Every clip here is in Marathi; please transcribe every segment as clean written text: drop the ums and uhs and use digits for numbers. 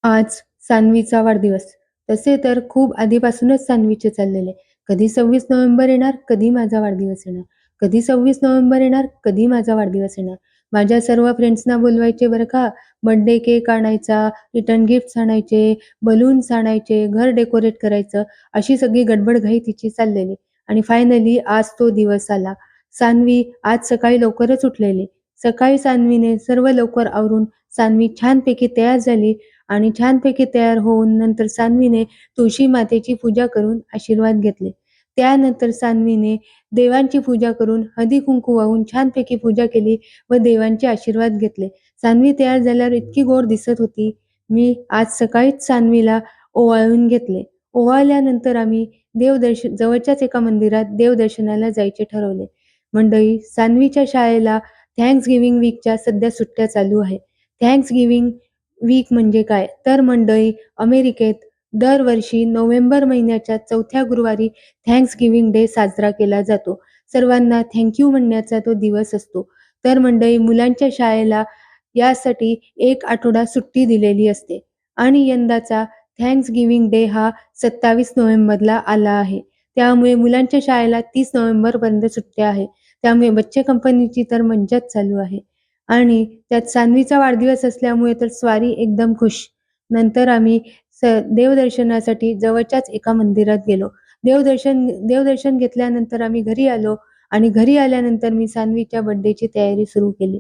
आज सान्वीचा वाढदिवस. तसे तर खूप आधीपासूनच सान्वीचे चाललेले. कधी 26 नोव्हेंबर येणार, कधी माझा वाढदिवस येणार. कधी 26 नोव्हेंबर येणार, कधी माझा वाढदिवस येणार. माझ्या सर्व फ्रेंड्सना बोलवायचे बरं का. बर्थडे केक आणायचा, रिटर्न गिफ्ट्स आणायचे, बलून्स आणायचे, घर डेकोरेट करायचं, अशी सगळी गडबड-घाई तिची चाललेली. आणि फायनली आज तो दिवस आला. सान्वी आज सकाळी लवकरच उठलेली. सकाळी सान्वीने सर्व लवकर आवरून सान्वी छानपैकी तयार झाली आणि छानपैकी तयार होऊन नंतर सान्वीने तुळशी मातेची पूजा करून आशीर्वाद घेतले. त्यानंतर सान्वीने देवांची पूजा करून हळदी-कुंकू वाहून छानपैकी पूजा केली व देवांचे आशीर्वाद घेतले. सान्वी तयार झाल्यावर इतकी गोड दिसत होती. मी आज सकाळीच सान्वीला ओवाळून घेतले. ओवाळल्यानंतर आम्ही जवळच्याच एका मंदिरात देवदर्शनाला जायचे ठरवले. मंडळी, सान्वीच्या शाळेला थँक्स गिव्हिंग वीकच्या सध्या सुट्ट्या चालू आहेत. थँक्स गिव्हिंग वीक म्हणजे काय? तर मंडळी, अमेरिकेत दरवर्षी नोव्हेंबर महिन्याच्या चौथ्या गुरुवारी थँक्स गिव्हिंग डे साजरा केला जातो. सर्वांना थँक यू म्हणण्याचा तो दिवस असतो. तर मंडळी, मुलांच्या शाळेला यासाठी 1 आठवडा सुट्टी दिलेली असते आणि यंदाचा थँक्स गिव्हिंग डे हा 27 नोव्हेंबरला आला आहे. त्यामुळे मुलांच्या शाळेला 30 नोव्हेंबरपर्यंत सुट्ट्या आहेत. त्यामुळे बच्चे कंपनीची तर मज्जाच चालू आहे. आणि त्यात सान्वीचा वाढदिवस असल्यामुळे तर स्वारी एकदम खुश. नंतर आम्ही देवदर्शनासाठी जवळच्याच एका मंदिरात गेलो. देवदर्शन घेतल्यानंतर आम्ही घरी आलो आणि घरी आल्यानंतर मी सान्वीच्या बर्थडेची तयारी सुरू केली.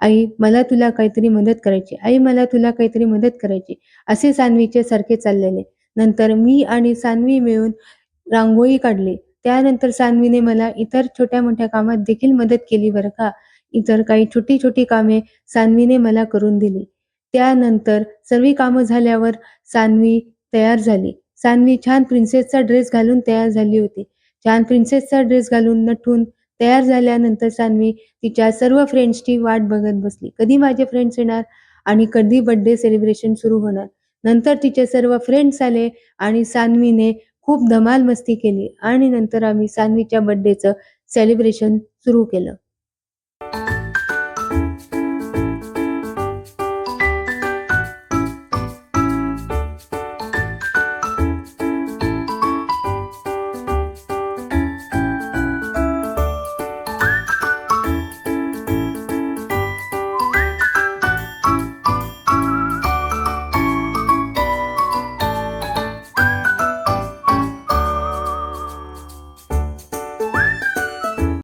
"आई, मला तुला काहीतरी मदत करायची. आई, मला तुला काहीतरी मदत करायची." असे सान्वीचे सारखे चाललेले. नंतर मी आणि सान्वी मिळून रांगोळी काढली. त्यानंतर सान्वीने मला इतर छोट्या-मोठ्या कामात देखील मदत केली बरं का. इतर काही छोटी-छोटी कामे सान्वीने मला करून दिली. त्यानंतर सर्व कामं झाल्यावर सान्वी तयार झाली. सान्वी छान प्रिन्सेसचा ड्रेस घालून तयार झाली होती. छान प्रिन्सेसचा ड्रेस घालून नटून तयार झाल्यानंतर सान्वी तिच्या सर्व फ्रेंड्सची वाट बघत बसली. कधी माझे फ्रेंड्स येणार आणि कधी बर्थडे सेलिब्रेशन सुरू होणार. नंतर तिचे सर्व फ्रेंड्स आले आणि सान्वीने खूप धमाल मस्ती केली आणि नंतर आम्ही सान्वीच्या बर्थडेचं सेलिब्रेशन सुरू केलं.